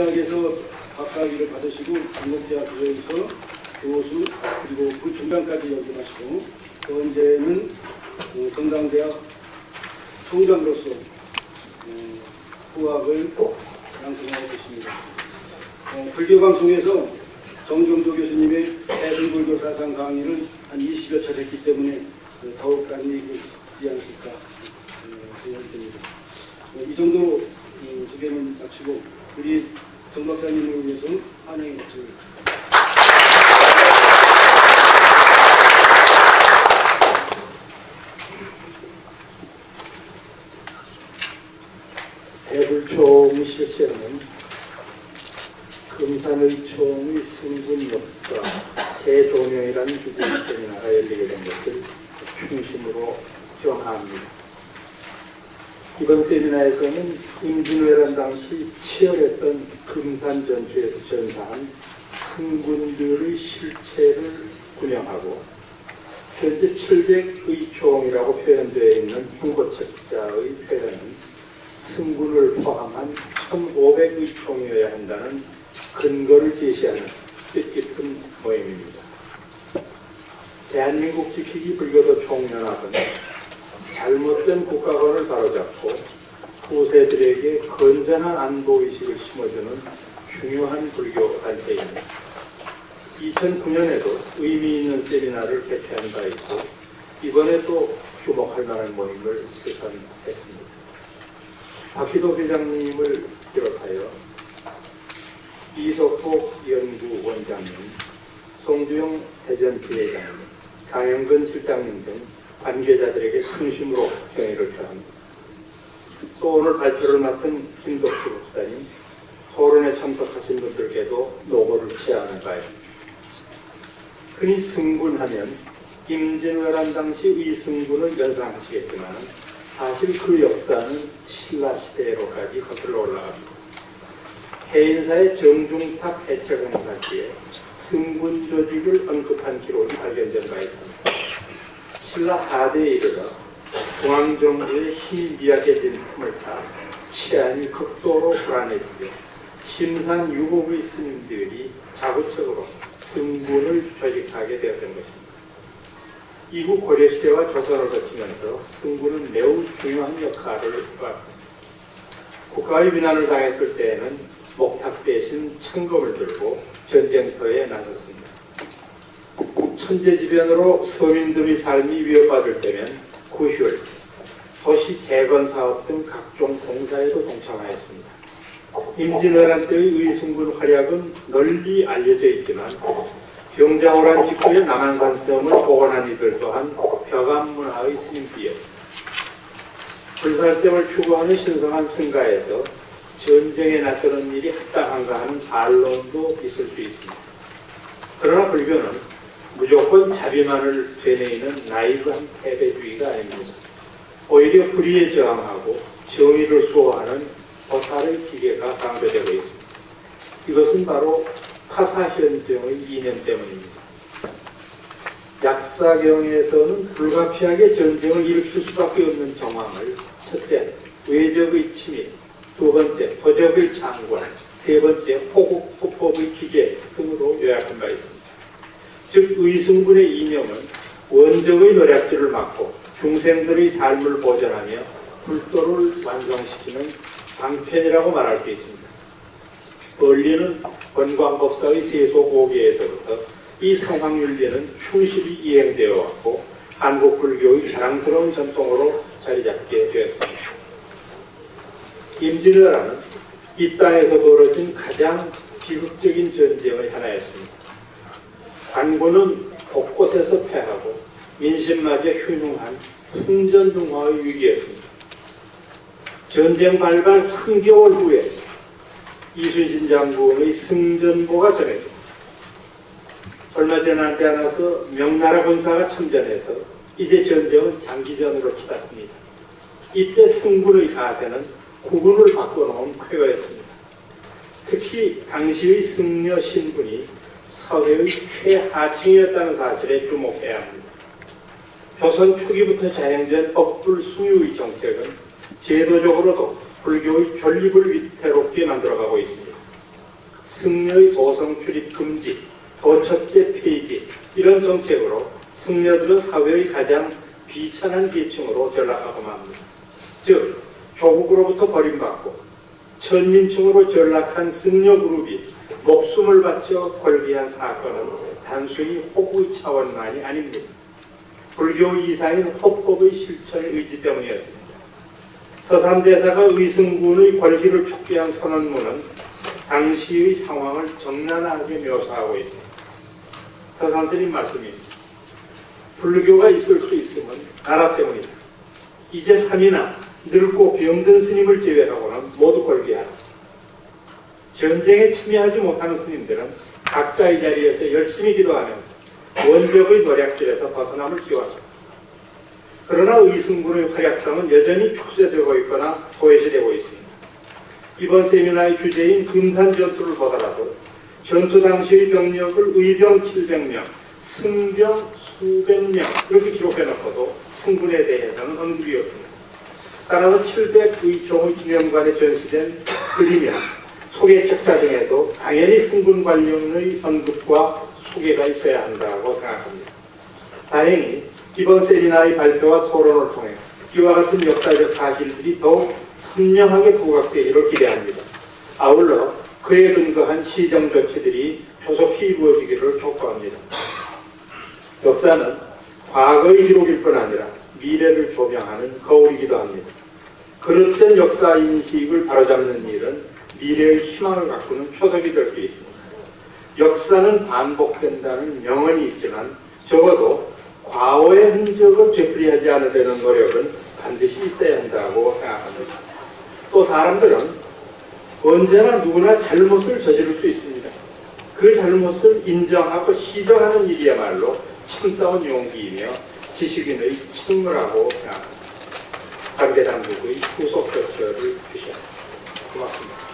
대학에서 박사학위를 받으시고 전국대학교에서 교수 그리고 그 중간까지 연구하시고 또 현재는 정당대학 총장으로서 후학을 양성하고 계십니다. 불교방송에서 정종조 교수님의 대승불교 사상 강의를 한 20여 차 했기 때문에 더욱 낯익지 않았을까 생각이 듭니다. 이 정도로 소개는 마치고 우리 정 박사님을 위해서 환영의 박수를. 대불총 실시하는 금산의총의 승군 역사 재조명이라는 주제의 세미나가 열리게 된 것을 중심으로 경합니다. 이번 세미나에서는 임진왜란 당시 치열했던 금산 전투에서 전사한 승군들의 실체를 구명하고 현재 700의총이라고 표현되어 있는 흉보책자의 표현은 승군을 포함한 1500의총이어야 한다는 근거를 제시하는 뜻깊은 모임입니다. 대한민국 지키기 불교도 총연합은 잘못된 국가관을 바로잡고 후세들에게 건전한 안보의식을 심어주는 중요한 불교 단체입니다. 2009년에도 의미 있는 세미나를 개최한 바 있고 이번에 또 주목할 만한 모임을 주선했습니다. 박희도 회장님을 비롯하여 이석복 연구원장님, 송두영 대전피회장님, 강영근 실장님 등 관계자들에게 충심으로 경의를 표합니다. 또 오늘 발표를 맡은 김덕수 목사님, 토론에 참석하신 분들께도 노고를 치하는 바입니다. 흔히 승군하면 임진왜란 당시 의승군을 연상하시겠지만 사실 그 역사는 신라시대로까지 거슬러 올라갑니다. 해인사의 정중탑 해체공사 시에 승군 조직을 언급한 기록이 발견된 바 있습니다. 신라 하대에 이르러 중앙정부의 힘이 미약해진 틈을 타 치안이 극도로 불안해지며 심산 유곡의 스님들이 자구책으로 승군을 조직하게 되었던 것입니다. 이후 고려시대와 조선을 거치면서 승군은 매우 중요한 역할을 해왔습니다. 국가의 비난을 당했을 때에는 목탁 대신 청검을 들고 전쟁터에 나섰습니다. 천재지변으로 서민들의 삶이 위협받을 때면 구휼, 도시 재건사업 등 각종 공사에도 동참하였습니다. 임진왜란 때의 의승군 활약은 널리 알려져 있지만 병자호란 직후에 남한산 섬을 복원한 이들 또한 벽암문화의 스님비였습니다. 불살sem을 추구하는 신성한 승가에서 전쟁에 나서는 일이 합당한가 하는 반론도 있을 수 있습니다. 그러나 불교는 무조건 자비만을 되뇌이는 나이브한 패배주의가 아닙니다. 오히려 불의에 저항하고 정의를 수호하는 보살의 기계가 강조되고 있습니다. 이것은 바로 파사현정의 이념 때문입니다. 약사경에서는 불가피하게 전쟁을 일으킬 수밖에 없는 정황을 첫째, 외적의 침입, 두 번째, 도적의 창궐, 세 번째, 호국, 호법의 기계 등으로 요약한 바 있습니다. 즉 의승군의 이념은 원적의 노략질을 막고 중생들의 삶을 보전하며 불도를 완성시키는 방편이라고 말할 수 있습니다. 원리는 권광법사의 세속오계에서부터 이 상황윤리는 충실히 이행되어 왔고 한국 불교의 자랑스러운 전통으로 자리잡게 되었습니다. 임진왜란은 이 땅에서 벌어진 가장 비극적인 전쟁의 하나였습니다. 관군은 곳곳에서 패하고 민심마저 흉흉한 승전등화의 위기였습니다. 전쟁 발발 3개월 후에 이순신 장군의 승전보가 전해집니다. 얼마 지나지 않아서 명나라 군사가 참전해서 이제 전쟁은 장기전으로 치닫습니다. 이때 승군의 가세는 국군을 바꿔놓은 쾌거였습니다. 특히 당시의 승려 신분이 서해의 최하층이었다는 사실에 주목해야 합니다. 조선 초기부터 자행된 억불숭유의 정책은 제도적으로도 불교의 존립을 위태롭게 만들어가고 있습니다. 승려의 도성 출입 금지, 도첩제 폐지 이런 정책으로 승려들은 사회의 가장 비천한 계층으로 전락하고 맙니다. 즉 조국으로부터 버림받고 천민층으로 전락한 승려 그룹이 목숨을 바쳐 걸기한 사건은 단순히 호구의 차원만이 아닙니다. 불교 이상인 호법의 실천의 의지 때문이었습니다. 서산대사가 의승군의 권리를 촉구한 선언문은 당시의 상황을 적나라하게 묘사하고 있습니다. 서산스님 말씀입니다. 불교가 있을 수 있음은 나라 때문이다. 이제 3이나 늙고 병든 스님을 제외하고는 모두 걸게하라. 전쟁에 참여하지 못하는 스님들은 각자의 자리에서 열심히 기도하면서 원적의 노략질에서 벗어남을 기원합니다. 그러나 의승군의 활약상은 여전히 축소되고 있거나 도외시되고 있습니다. 이번 세미나의 주제인 금산 전투를 보더라도 전투 당시의 병력을 의병 700명, 승병 수백 명 이렇게 기록해놓고도 승군에 대해서는 언급이 없습니다. 따라서 700의 종의 기념관에 전시된 그림이나 소개 책자 등에도 당연히 승군 관련의 언급과 소개가 있어야 한다고 생각합니다. 다행히 이번 세미나의 발표와 토론을 통해 이와 같은 역사적 사실들이 더욱 선명하게 부각되기를 기대합니다. 아울러 그에 근거한 시정 조치들이 조속히 이루어지기를 촉구합니다. 역사는 과거의 기록일 뿐 아니라 미래를 조명하는 거울이기도 합니다. 그릇된 역사 인식을 바로잡는 일은 미래의 희망을 가꾸는 초석이 될 수 있습니다. 역사는 반복된다는 명언이 있지만 적어도 과거의 흔적을 되풀이하지 않으려는 노력은 반드시 있어야 한다고 생각합니다. 또 사람들은 언제나 누구나 잘못을 저지를 수 있습니다. 그 잘못을 인정하고 시정하는 일이야말로 참다운 용기이며 지식인의 책무라고 생각합니다. 관계당국의 후속 조처를 주셔야 합니다. 고맙습니다.